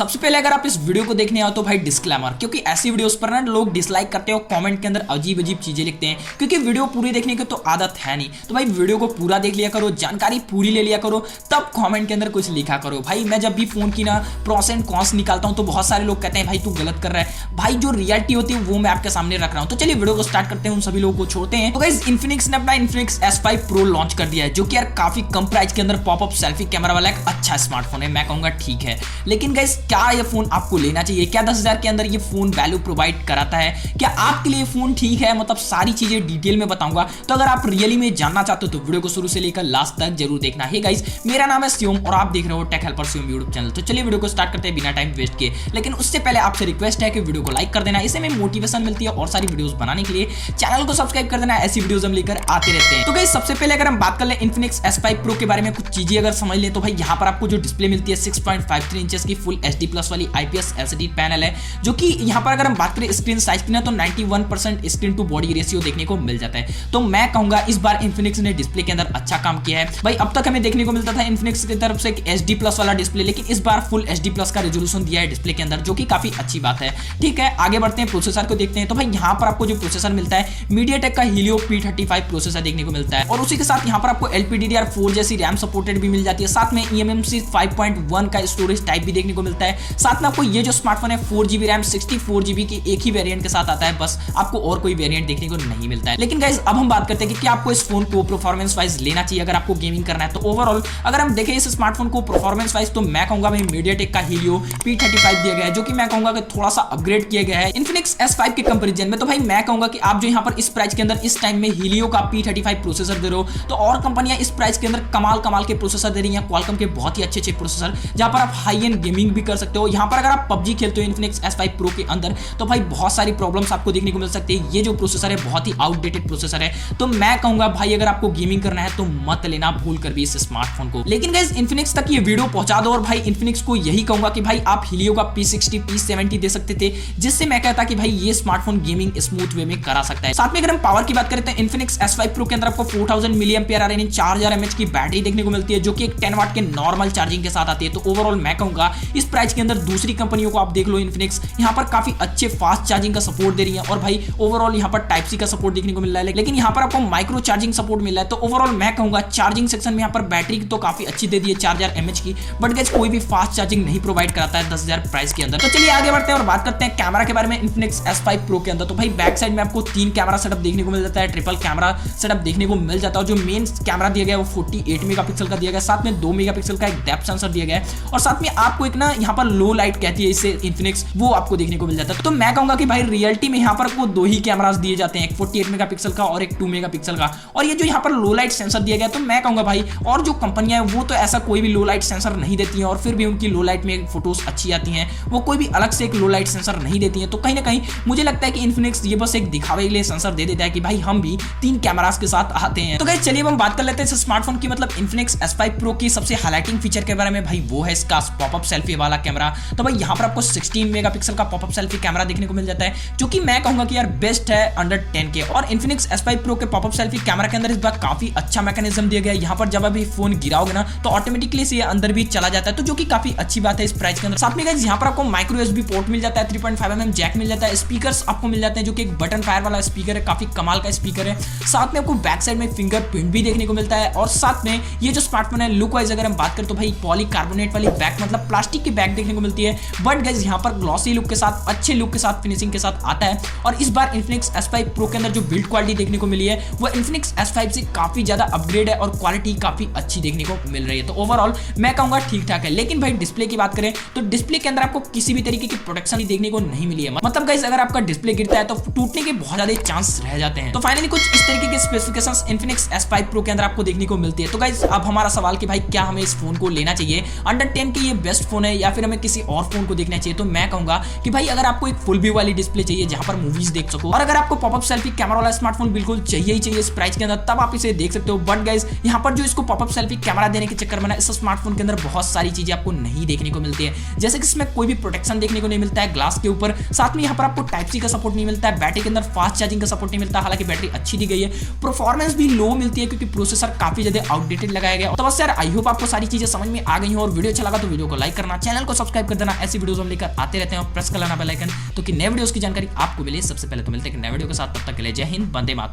सबसे पहले अगर आप इस वीडियो को देखने आओ तो भाई डिस्क्लेमर, क्योंकि ऐसी वीडियोस पर ना लोग डिसलाइक करते हैं और कमेंट के अंदर अजीब अजीब चीजें लिखते हैं, क्योंकि वीडियो पूरी देखने की तो आदत है नहीं। तो भाई वीडियो को पूरा देख लिया करो, जानकारी पूरी ले लिया करो, तब कमेंट के अंदर कुछ लिखा करो। भाई मैं जब भी फोन की ना प्रॉस एंड कॉन्स निकालता हूं तो बहुत सारे लोग कहते हैं भाई तू गलत कर रहा है। भाई जो रियलिटी होती है वो मैं आपके सामने रख रहा हूं। तो चलिए वीडियो को स्टार्ट करते हैं, उन सभी लोगों को छोड़ते हैं। तो गाइस इन्फिनिक्स ने अपना इन्फिनिक्स S5 Pro लॉन्च कर दिया है, जो कि यार काफी कम प्राइस के अंदर पॉपअप सेल्फी कैमरा वाला एक अच्छा स्मार्टफोन है। मैं कहूंगा ठीक है, लेकिन गाइस क्या ये फोन आपको लेना चाहिए? क्या 10,000 के अंदर ये फोन वैल्यू प्रोवाइड कराता है? क्या आपके लिए फोन ठीक है? मतलब सारी चीजें डिटेल में बताऊंगा। तो अगर आप रियली में जानना चाहते हो तो वीडियो को शुरू से लेकर लास्ट तक जरूर देखना है। गाइस मेरा नाम है शिवम और आप देख रहे हो take helper Shivam YouTube channel. तो चलिए वीडियो को स्टार्ट करते हैं बिना टाइम वेस्ट किए। लेकिन उससे पहले आपसे रिक्वेस्ट है कि वीडियो को लाइक कर देना, इससे हमें मोटिवेशन मिलती है और सारी वीडियोस बनाने के लिए। चैनल को सब्सक्राइब कर देना, ऐसी वीडियोस हम लेकर आते रहते हैं। तो गाइस सबसे पहले अगर हम बात कर ले इन्फिनिक्स S5 Pro के बारे में कुछ चीजें अगर समझ ले, तो भाई यहाँ पर आपको जो डिस्प्ले मिलती है 6.53 इंचेस की फुल HD+ वाली IPS LCD पैनल है, जो कि यहाँ पर अगर हम बात करें स्क्रीन साइज की ना तो 91% स्क्रीन टू बॉडी रेशियो देखने को मिल जाता है। तो मैं कहूंगा इस बार इन्फिनिक्स ने डिस्प्ले के अंदर अच्छा काम किया है। भाई अब तक हमें देखने को मिलता था इन्फिनिक्स की तरफ से एक HD+ वाला डिस्प्ले, लेकिन इस बार फुल HD+ का रेजोल्यूशन दिया है डिस्प्ले के अंदर, जो कि काफी अच्छी बात है। ठीक है, आगे बढ़ते हैं, प्रोसेसर को देखते हैं। तो भाई यहाँ पर आपको जो प्रोसेसर मिलता है मीडियाटेक का Helio P35 प्रोसेसर देखने को मिलता है, और उसी के साथ यहाँ पर आपको LPDDR4 जैसी रैम सपोर्टेड भी मिल जाती है। साथ में eMMC 5.1 का स्टोरेज टाइप भी देखने को मिलता है। साथ में आपको ये जो स्मार्टफोन है 4GB रैम 64GB की एक ही वेरिएंट के साथ आता है, बस आपको और कोई वेरिएंट देखने को नहीं मिलता है। लेकिन गाइस अब हम बात करते हैं कि क्या आपको इस फोन को परफॉर्मेंस वाइज लेना चाहिए अगर आपको गेमिंग करना है। तो ओवरऑल अगर हम देखें इस स्मार्टफोन को परफॉर्मेंस वाइज, तो मैं कहूंगा भाई मीडियाटेक का Helio P35 दिया गया है, जो कि मैं कहूंगा कि थोड़ा सा अपग्रेड किया गया है इन्फिनिक्स S5 के कंपैरिजन में। तो भाई मैं कहूंगा कि आप जो यहाँ पर इस प्राइस के अंदर इस टाइम में Helio का P35 प्रोसेसर दे रहे हो, तो और कंपनियां इस प्राइस के अंदर कमाल के प्रोसेसर दे रही हैं, क्वालकॉम के बहुत ही अच्छे प्रोसेसर, जहां पर आप हाई एंड गेमिंग भी कर सकते हो। यहाँ पर अगर आप PUBG खेलते हो इन्फिनिक्स S5 Pro के अंदर, तो भाई बहुत सारी प्रॉब्लम्स आपको देखने को मिल सकती है। ये जो प्रोसेसर है बहुत ही आउटडेटेड प्रोसेसर है, तो मैं कहूंगा भाई अगर आपको गेमिंग करना है तो मत लेना भूल कर भी इस स्मार्टफोन को। लेकिन गाइस इन्फिनिक्स तक ये वीडियो पहुंचा दो, और भाई इन्फिनिक्स को यही कहूंगा कि भाई आप Helio का P60 P70 दे सकते थे, जिससे मैं कहता कि भाई ये स्मार्टफोन गेमिंग स्मूथ वे में करा सकता है। साथ में अगर हम पावर की बात करें तो इन्फिनिक्स S5 Pro के अंदर आपको 4000 mAh यानी 4000 mAh की बैटरी देखने को मिलती है, जो कि एक 10 वाट के नॉर्मल चार्जिंग के साथ आती है। तो ओवरऑल मैं कहूंगा इस प्राइस के अंदर दूसरी कंपनियों को आप देख लो, इन्फिनिक्स यहाँ पर काफी अच्छे फास्ट चार्जिंग का सपोर्ट दे रही है, और भाई ओवरऑल यहाँ पर Type-C का सपोर्ट देखने को मिल रहा है, लेकिन यहाँ पर आपको माइक्रो चार्जिंग सपोर्ट मिल रहा है। तो ओवरऑल मैं कहूंगा चार्जिंग सेक्शन में यहाँ पर बैटरी तो काफी अच्छी दे दी है 4000 mAh की, बट गाइस कोई भी फास्ट चार्जिंग नहीं प्रोवाइड कराता है 10,000 प्राइस के अंदर। तो चलिए आगे बढ़ते हैं और बात करते हैं कैमरा के बारे में इन्फिनिक्स S5 Pro के अंदर। तो भाई बैक साइड में आपको 3 कैमरा सेटअप देखने को मिल जाता है, ट्रिपल कैमरा सेटअप देखने को मिल जाता है। जो मेन कैमरा दिया गया है वो 48 मेगापिक्सल का दिया गया है, साथ में 2 मेगापिक्सल का एक डेप्थ सेंसर दिया गया है, और साथ में आपको एक ना यहाँ पर लो लाइट कहती है इसे इन्फिनिक्स, वो आपको देखने को मिल जाता है। तो मैं कहूंगा कि भाई रियलिटी में यहाँ पर आपको 2 ही कैमरास दिए जाते हैं, एक 48 मेगापिक्सल का और एक 2 मेगापिक्सल का, और ये जो यहाँ पर लो लाइट सेंसर दिया गया है, तो मैं कहूंगा भाई और जो कंपनियां हैं वो तो ऐसा कोई भी लो लाइट सेंसर नहीं देती हैं, और फिर भी उनकी लो लाइट में फोटोज अच्छी आती हैं, वो कोई भी अलग से एक लो लाइट सेंसर नहीं देती हैं। तो कहीं ना कहीं मुझे लगता है कि इन्फिनिक्स ये बस एक दिखावे के लिए सेंसर दे देता है कि भाई हम भी 3 कैमरास के साथ आते हैं। तो गाइस चलिए हम बात कर लेते हैं इस स्मार्टफोन की, मतलब इन्फिनिक्स S5 Pro की सबसे हाइलाइटिंग फीचर के बारे में। भाई वो है इसका पॉपअप सेल्फी वाला कैमरा। तो भाई यहाँ पर आपको 16 मेगापिक्सल का पॉपअप सेल्फी कैमरा देखने को मिल जाता है, जो कि मैं कहूंगा कि यार बेस्ट है अंडर 10 के। और इन्फिनिक्स S5 Pro के पॉपअप सेल्फी कैमरा के अंदर इस बार काफी अच्छा मैकेनिज्म दिया गया है। यहाँ पर जब अभी फोन गिराओगे ना तो ऑटोमेटिकली से अंदर भी चला जाता है, तो जो कि काफी अच्छी बात है इस प्राइस के अंदर। साथ में गाइस यहाँ पर आपको माइक्रो USB पोर्ट मिल जाता है, 3.5mm जैक मिल जाता है, स्पीकर्स आपको मिल जाते हैं, जो कि एक बटन फायर वाला स्पीकर है, काफी कमाल का स्पीकर है। साथ में आपको बैक साइड में फिंगरप्रिंट भी देखने को मिलता है, और साथ में ये जो स्मार्टफोन है लुक वाइज अगर हम बात करें तो भाई पॉलीकार्बोनेट वाली बैक, मतलब प्लास्टिक की बैक देखने को मिलती है, बट गाइस यहाँ पर ग्लॉसी लुक के साथ, अच्छे लुक के साथ, फिनिशिंग के साथ आता है। और इस बार इन्फिनिक्स S5 Pro के अंदर जो बिल्ड क्वालिटी देखने को मिली है वो इन्फिनिक्स S5 से काफी ज्यादा अपग्रेड है, और क्वालिटी काफी अच्छी देखने को मिल रही है। तो ओवरऑल मैं कहूंगा ठीक ठाक है। लेकिन भाई डिस्प्ले की बात करें तो डिस्प्ले के अंदर आपको किसी भी तरीके की प्रोटेक्शन देखने को नहीं मिली है, मतलब गाइस अगर आपका डिस्प्ले गिरता है तो टूटने के बहुत ज्यादा चांस रह जाते हैं। तो फाइनली कुछ इस तरीके के स्पेसिफिकेशंस इन्फिनिक्स S5 Pro के अंदर आपको देखने को मिलती है। तो गाइस अब हमारा सवाल कि भाई क्या हमें इस फोन को लेना चाहिए, अंडर 10 के ये बेस्ट फोन है या फिर हमें किसी और फोन को देखना चाहिए? तो मैं कहूंगा कि भाई अगर आपको एक फुल व्यू वाली डिस्प्ले चाहिए जहां पर मूवीज देख सको, और अगर आपको पॉपअप सेल्फी कैमरा वाला स्मार्टफोन बिल्कुल चाहिए ही चाहिए इस प्राइस के अंदर, तब आप इसे देख सकते हो। बट गाइस यहाँ पर जो इसको पॉपअप सेल्फी कैमरा देने के चक्कर में ना इस स्मार्टफोन के अंदर बहुत सारी चीजें आपको नहीं देखने को मिलती है, जैसे कि इसमें कोई भी प्रोटेक्शन देखने को नहीं मिलता है ग्लास के ऊपर। साथ में यहाँ पर आपको Type-C का सपोर्ट नहीं मिलता है, बैटरी के अंदर फास्ट चार्जिंग का सपोर्ट नहीं मिलता, हालांकि बैटरी अच्छी दी गई है, परफॉर्मेंस भी लो मिलती है क्योंकि प्रोसेसर काफी ज्यादा आउटडेटेड लगाया गया। तो बस यार आई होप आपको सारी चीजें समझ में आ गई हो, और वीडियो अच्छा लगा तो वीडियो को लाइक करना, चैनल को को सब्सक्राइब कर देना, ऐसी वीडियोस हम लेकर आते रहते हैं, और प्रेस कर लेना बेल आइकन तो कि नए वीडियोस की जानकारी आपको मिले सबसे पहले। तो मिलते हैं नए वीडियो के साथ, तब तक के लिए जय हिंद, वंदे मातरम।